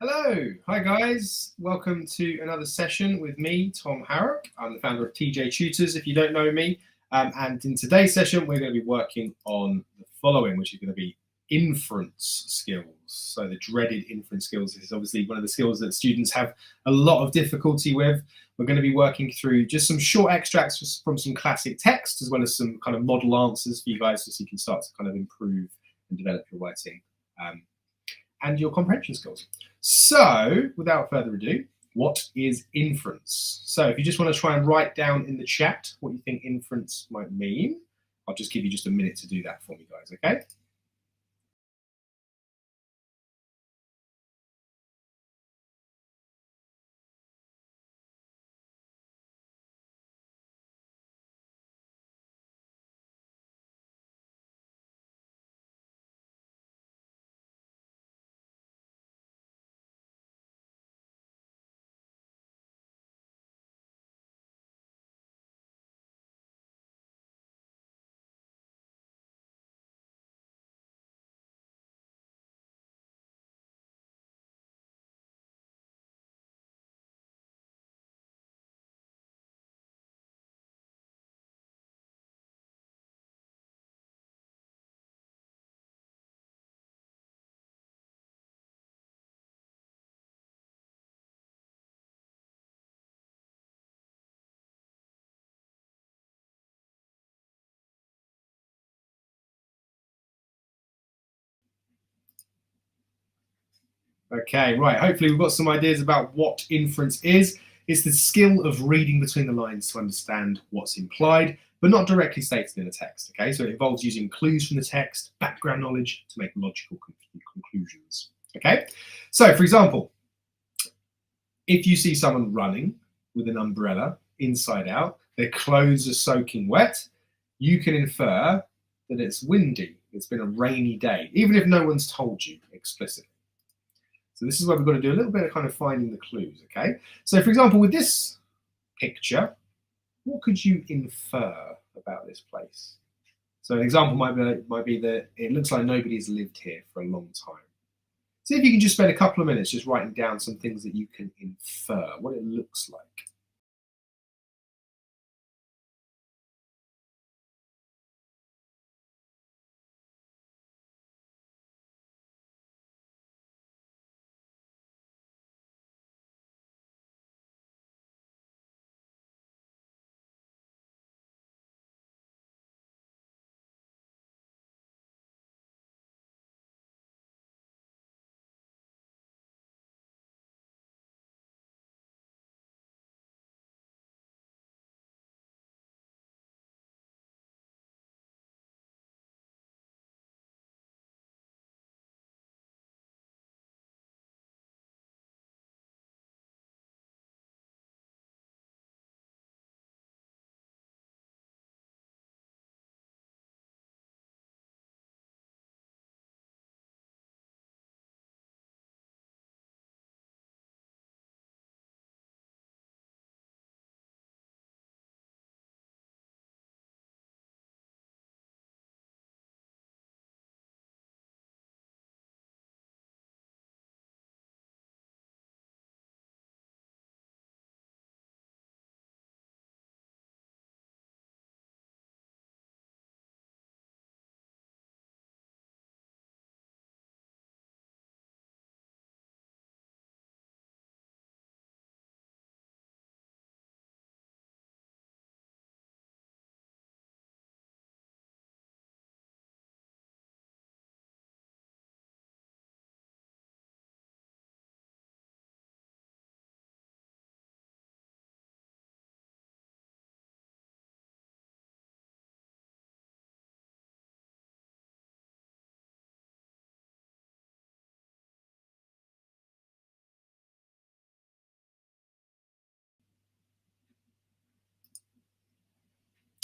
Hello, hi guys. Welcome to another session with me, Tom Harrock. I'm the founder of TJ Tutors, if you don't know me. And in today's session, we're going to be working on the following, which is going to be inference skills. So the dreaded inference skills is obviously one of the skills that students have a lot of difficulty with. We're going to be working through just some short extracts from some classic text, as well as some kind of model answers for you guys, so you can start to kind of improve and develop your writing and your comprehension skills. So, without further ado, what is inference? So, if you just want to try and write down in the chat what you think inference might mean, I'll just give you just a minute to do that for me, guys, okay? Okay, right, hopefully we've got some ideas about what inference is. It's the skill of reading between the lines to understand what's implied, but not directly stated in a text, okay? So it involves using clues from the text, background knowledge to make logical conclusions, okay? So, for example, if you see someone running with an umbrella inside out, their clothes are soaking wet, you can infer that it's windy, it's been a rainy day, even if no one's told you explicitly. So this is where we've got to do a little bit of kind of finding the clues, okay? So for example, with this picture, what could you infer about this place? So an example might be that it looks like nobody's lived here for a long time. See if you can just spend a couple of minutes just writing down some things that you can infer, what it looks like.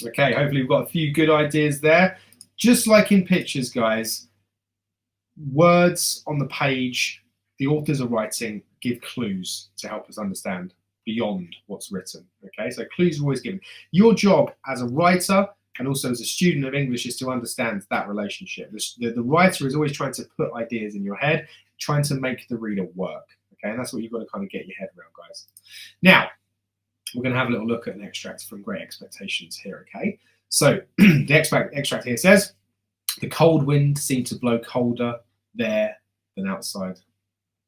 Okay, hopefully we've got a few good ideas there. Just like in pictures, guys, words on the page, the authors are writing, give clues to help us understand beyond what's written, okay? So clues are always given. Your job as a writer and also as a student of English is to understand that relationship. The writer is always trying to put ideas in your head, trying to make the reader work, Okay, and that's what you've got to kind of get your head around, guys. Now, we're going to have a little look at an extract from Great Expectations here, okay? So the extract here says, the cold wind seemed to blow colder there than outside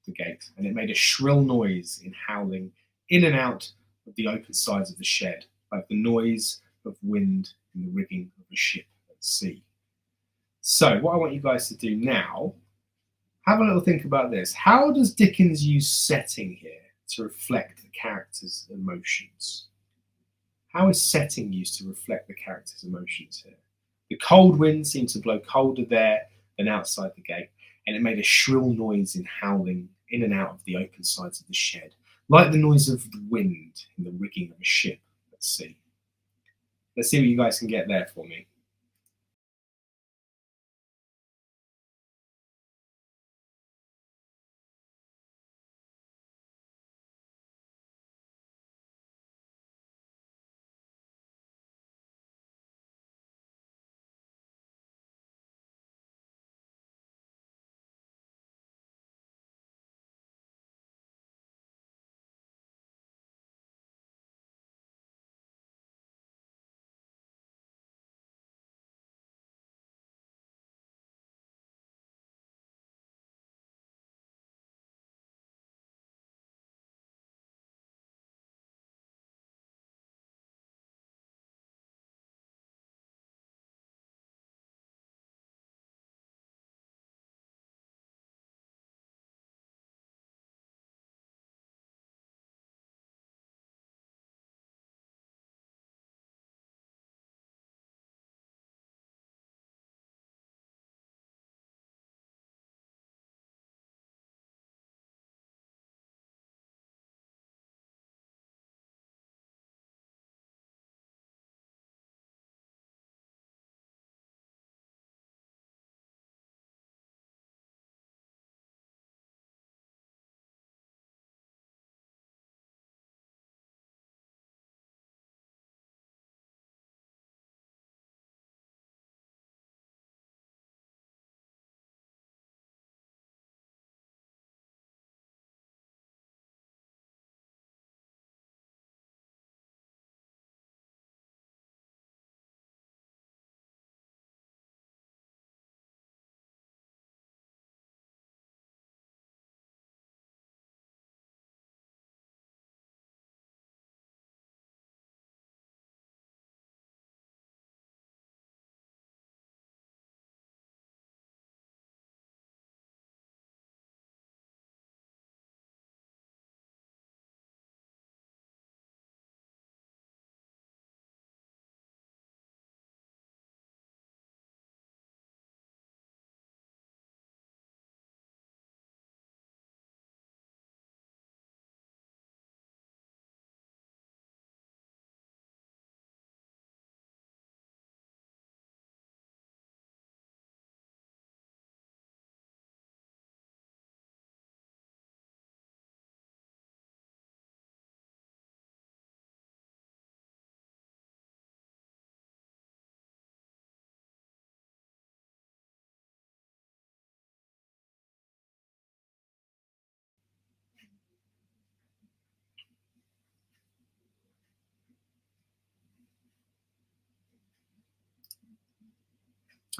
the gate, and it made a shrill noise in howling in and out of the open sides of the shed, like the noise of wind in the rigging of a ship at sea. So what I want you guys to do now, have a little think about this. How does Dickens use setting here to reflect the character's emotions? How is setting used to reflect the character's emotions here? The cold wind seemed to blow colder there than outside the gate, and it made a shrill noise in howling in and out of the open sides of the shed, like the noise of the wind in the rigging of a ship at sea. Let's see what you guys can get there for me.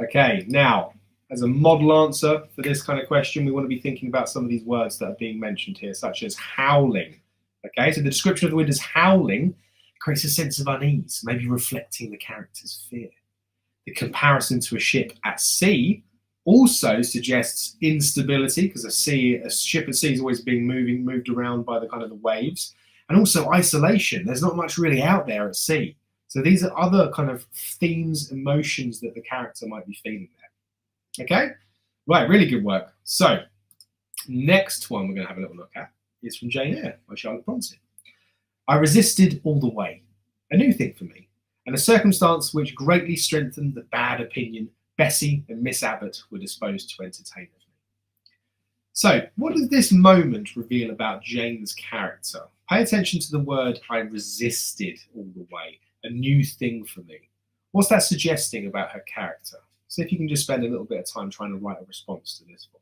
Okay, now, as a model answer for this kind of question, we want to be thinking about some of these words that are being mentioned here, such as howling. Okay, so the description of the wind as howling creates a sense of unease, maybe reflecting the character's fear. The comparison to a ship at sea also suggests instability, because a ship at sea is always being moved around by the kind of the waves, and also isolation. There's not much really out there at sea. So these are other kind of themes, emotions that the character might be feeling there. Okay, right, really good work. So next one we're going to have a little look at is from Jane Eyre by Charlotte Bronte. I resisted all the way, a new thing for me, and a circumstance which greatly strengthened the bad opinion Bessie and Miss Abbott were disposed to entertain of me. So, what does this moment reveal about Jane's character? Pay attention to the word I resisted all the way, a new thing for me. What's that suggesting about her character? See if you can just spend a little bit of time trying to write a response to this one.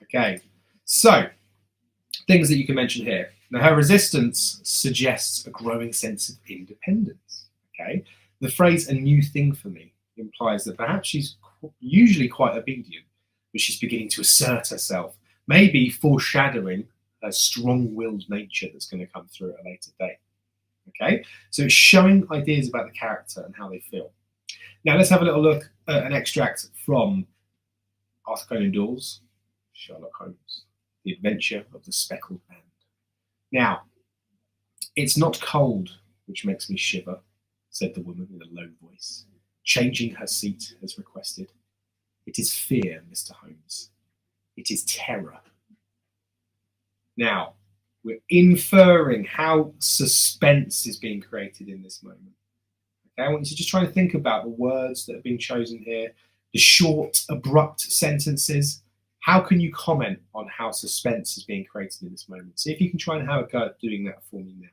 Okay, so things that you can mention here. Now, her resistance suggests a growing sense of independence. Okay, the phrase "a new thing for me" implies that perhaps she's usually quite obedient, but she's beginning to assert herself, maybe foreshadowing a strong-willed nature that's going to come through at a later date. Okay, so it's showing ideas about the character and how they feel. Now let's have a little look at an extract from Arthur Conan Doyle's Sherlock Holmes, The Adventure of the Speckled Band. Now, "It's not cold which makes me shiver," said the woman in a low voice, changing her seat as requested. "It is fear, Mr. Holmes. It is terror." Now, we're inferring how suspense is being created in this moment. Okay, I want you to just try and think about the words that have been chosen here, the short, abrupt sentences. How can you comment on how suspense is being created in this moment? See if you can try and have a go at doing that for me now.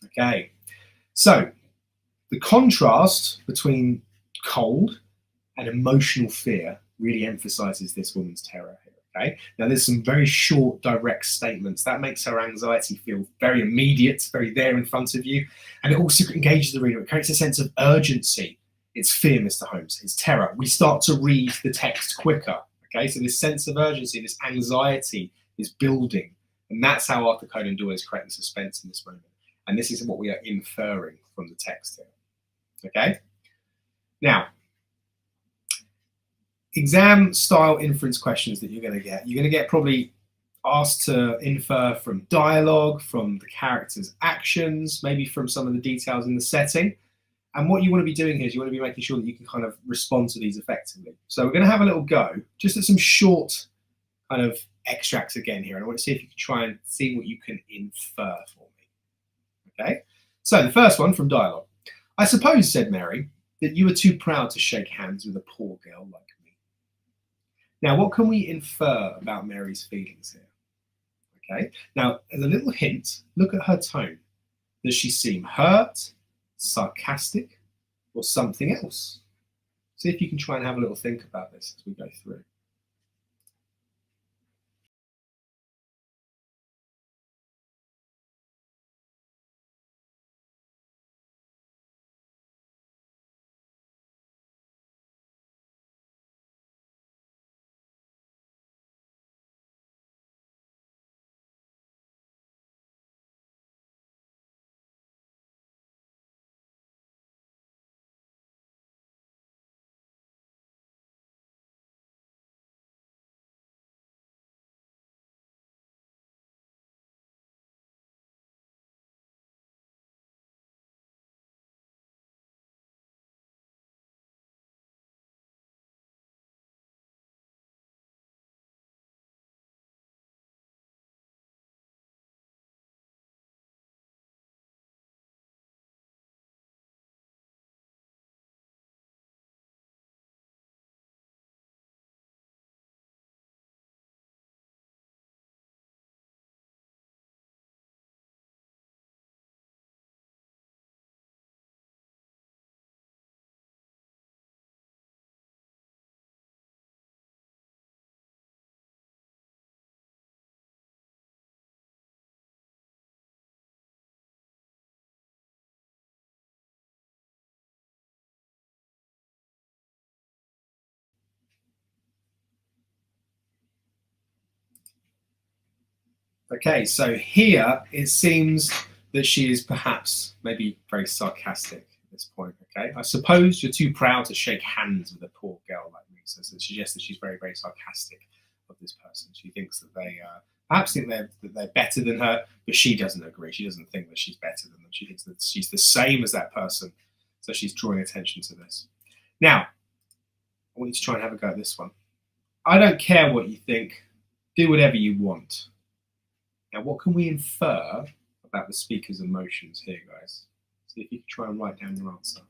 Okay, so the contrast between cold and emotional fear really emphasizes this woman's terror here. Okay, now there's some very short, direct statements that makes her anxiety feel very immediate, very there in front of you, and it also engages the reader. It creates a sense of urgency. It's fear, Mr. Holmes. It's terror. We start to read the text quicker. Okay, so this sense of urgency, this anxiety is building, and that's how Arthur Conan Doyle is creating suspense in this moment. And this is what we are inferring from the text here. Okay, now, exam style inference questions that you're going to get probably asked to infer from dialogue, from the character's actions, maybe from some of the details in the setting. And what you want to be doing here is you want to be making sure that you can kind of respond to these effectively. So we're going to have a little go just at some short kind of extracts again here, and I want to see if you can try and see what you can infer for me. Okay, so the first one from dialogue. I suppose, said Mary, that you are too proud to shake hands with a poor girl like me. Now, what can we infer about Mary's feelings here? Okay, now as a little hint, look at her tone. Does she seem hurt, sarcastic, or something else? See if you can try and have a little think about this as we go through. Okay, so here it seems that she is perhaps maybe very sarcastic at this point. Okay, I suppose you're too proud to shake hands with a poor girl like me. So it suggests that she's very, very sarcastic of this person. She thinks that they perhaps think that they're better than her, but she doesn't agree. She doesn't think that she's better than them. She thinks that she's the same as that person. So she's drawing attention to this. Now, I want you to try and have a go at this one. I don't care what you think. Do whatever you want. Now, what can we infer about the speaker's emotions here, guys? See if you can try and write down your answer.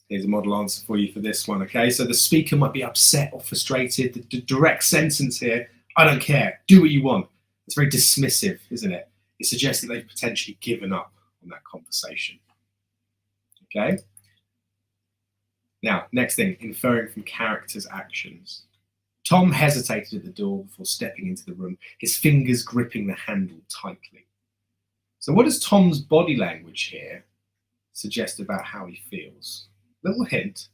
Here's a model answer for you for this one, okay? So the speaker might be upset or frustrated. The direct sentence here, I don't care, do what you want. It's very dismissive, isn't it? It suggests that they've potentially given up on that conversation, okay? Now, next thing, inferring from characters' actions. Tom hesitated at the door before stepping into the room, his fingers gripping the handle tightly. So what does Tom's body language here suggest about how he feels? Little hint,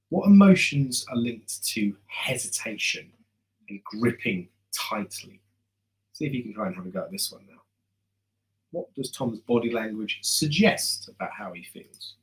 what emotions are linked to hesitation and gripping tightly? See if you can try and have a go at this one now. What does Tom's body language suggest about how he feels?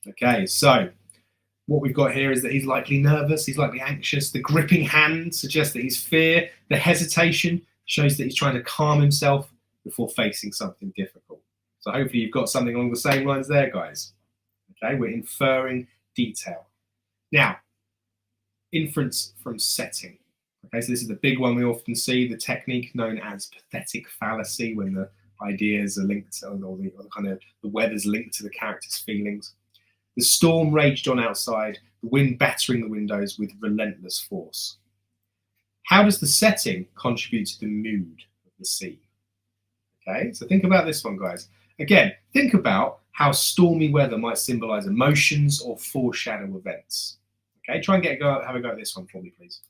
Okay, so what we've got here is that he's likely nervous, he's likely anxious. The gripping hand suggests that he's fear. The hesitation shows that he's trying to calm himself before facing something difficult. So hopefully you've got something along the same lines there, guys. Okay, we're inferring detail. Now, inference from setting. Okay, so this is the big one we often see, the technique known as pathetic fallacy, when the ideas are linked, or the weather's linked to the character's feelings. The storm raged on outside, the wind battering the windows with relentless force. How does the setting contribute to the mood of the scene? Okay, so think about this one, guys. Again, think about how stormy weather might symbolize emotions or foreshadow events. Okay, try and have a go at this one for me, please.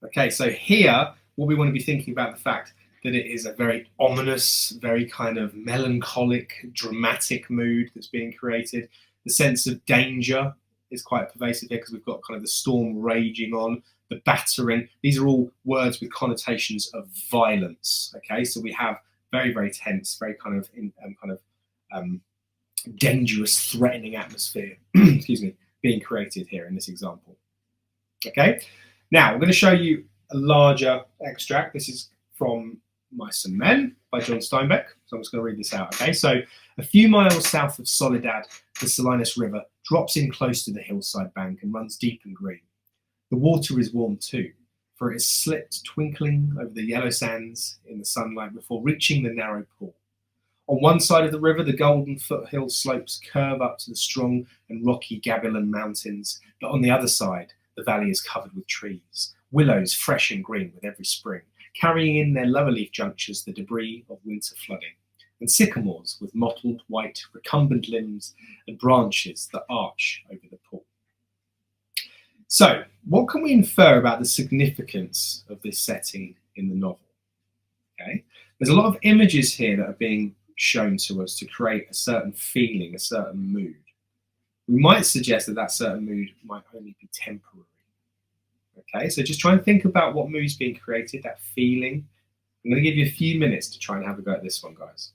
Okay, so here, what we want to be thinking about the fact that it is a very ominous, very kind of melancholic, dramatic mood that's being created. The sense of danger is quite pervasive here because we've got kind of the storm raging on, the battering. These are all words with connotations of violence. Okay, so we have very, very tense, very kind of dangerous, threatening atmosphere. Excuse me, being created here in this example. Okay, now I'm going to show you a larger extract. This is from Mice and Men by John Steinbeck. So I'm just going to read this out. Okay, so a few miles south of Soledad, the Salinas River drops in close to the hillside bank and runs deep and green. The water is warm too, for it has slipped twinkling over the yellow sands in the sunlight before reaching the narrow pool. On one side of the river, the golden foothill slopes curve up to the strong and rocky Gabilan Mountains, but on the other side, the valley is covered with trees, willows fresh and green with every spring, carrying in their lower leaf junctures the debris of winter flooding, and sycamores with mottled white recumbent limbs and branches that arch over the pool. So, what can we infer about the significance of this setting in the novel? Okay, there's a lot of images here that are being shown to us to create a certain feeling, a certain mood. We might suggest that that certain mood might only be temporary. Okay, so just try and think about what mood's being created, that feeling. I'm going to give you a few minutes to try and have a go at this one, guys.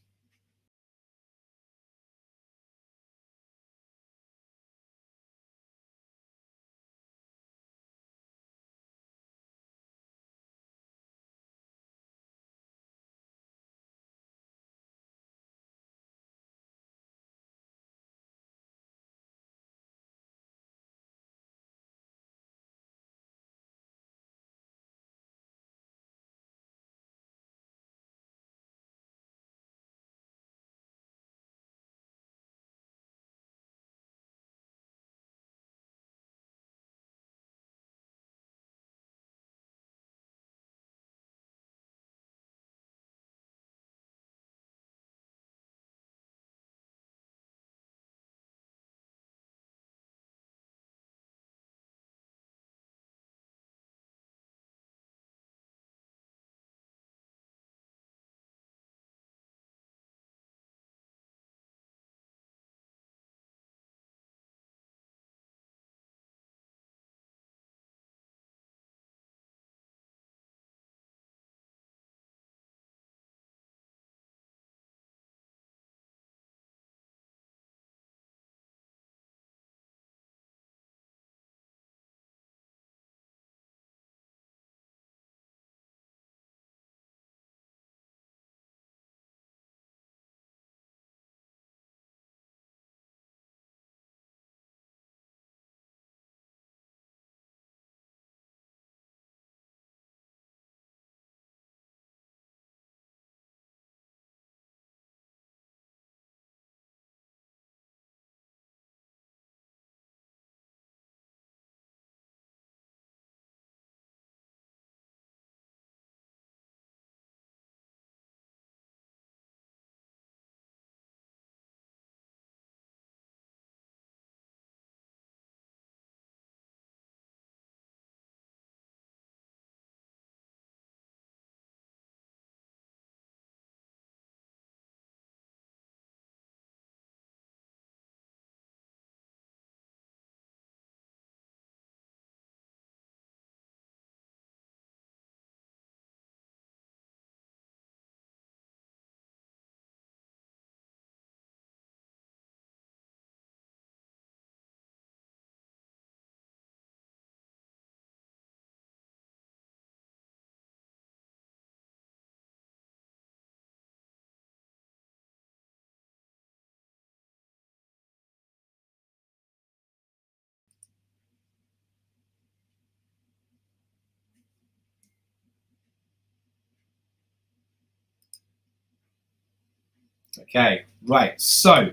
Okay, right. So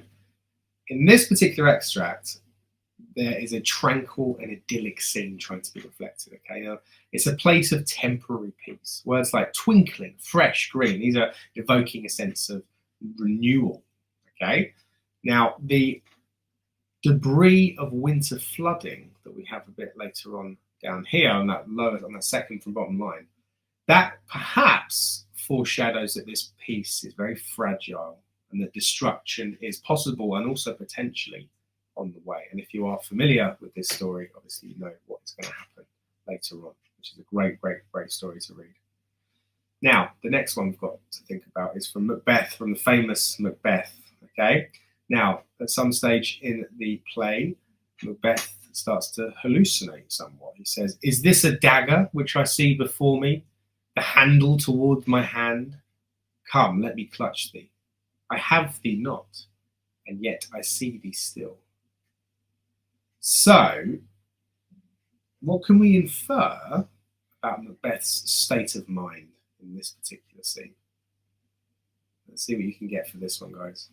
in this particular extract, there is a tranquil and idyllic scene trying to be reflected. Okay, now it's a place of temporary peace. Words like twinkling, fresh, green, these are evoking a sense of renewal. Okay, now the debris of winter flooding that we have a bit later on down here on that lower, on that second from bottom line, that perhaps foreshadows that this piece is very fragile and that destruction is possible and also potentially on the way. And if you are familiar with this story, obviously you know what's going to happen later on, which is a great, great, great story to read. Now, the next one we've got to think about is from Macbeth, from the famous Macbeth. Okay. Now, at some stage in the play, Macbeth starts to hallucinate somewhat. He says, "Is this a dagger which I see before me, the handle toward my hand? Come, let me clutch thee. I have thee not, and yet I see thee still." So, what can we infer about Macbeth's state of mind in this particular scene? Let's see what you can get for this one, guys.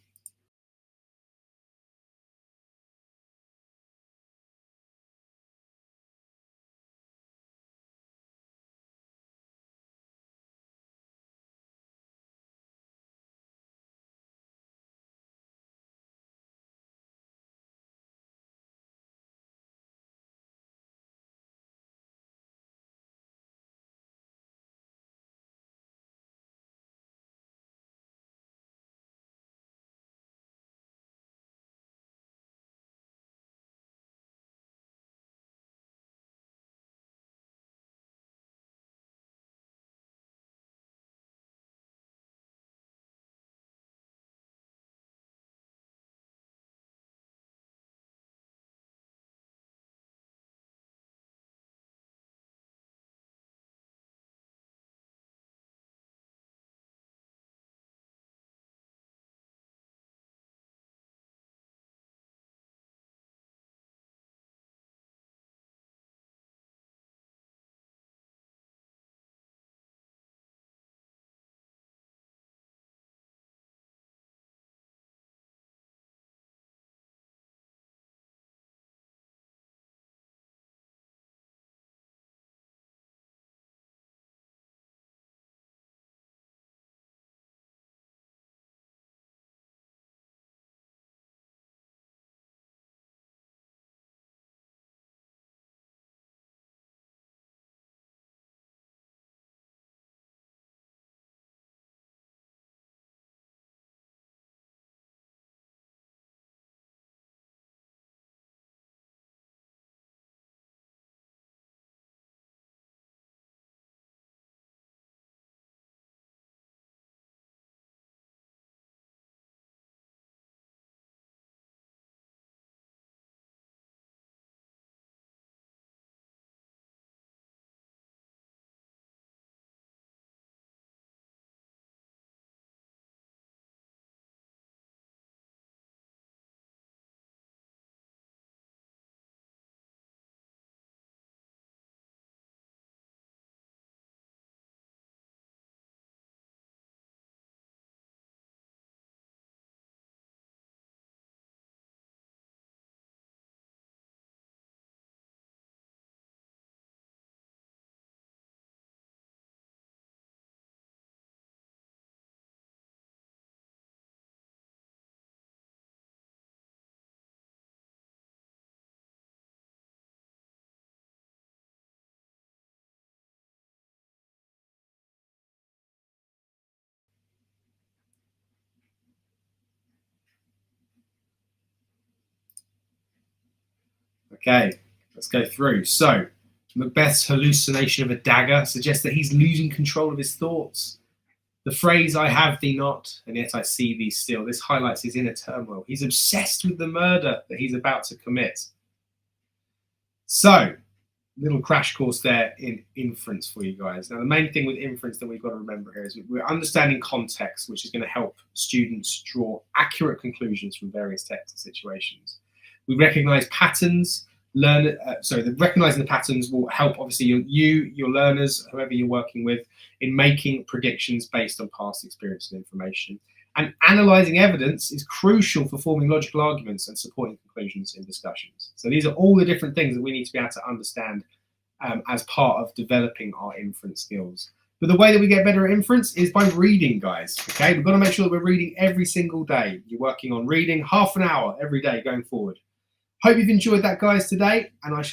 Okay, let's go through. So, Macbeth's hallucination of a dagger suggests that he's losing control of his thoughts. The phrase, "I have thee not, and yet I see thee still," this highlights his inner turmoil. He's obsessed with the murder that he's about to commit. So, little crash course there in inference for you guys. Now, the main thing with inference that we've got to remember here is we're understanding context, which is going to help students draw accurate conclusions from various texts and situations. We recognize patterns. Recognizing the patterns will help, obviously, your learners, whoever you're working with, in making predictions based on past experience and information. And analysing evidence is crucial for forming logical arguments and supporting conclusions in discussions. So these are all the different things that we need to be able to understand as part of developing our inference skills. But the way that we get better at inference is by reading, guys. Okay, we've got to make sure that we're reading every single day. You're working on reading half an hour every day going forward. Hope you've enjoyed that, guys, today, and I shall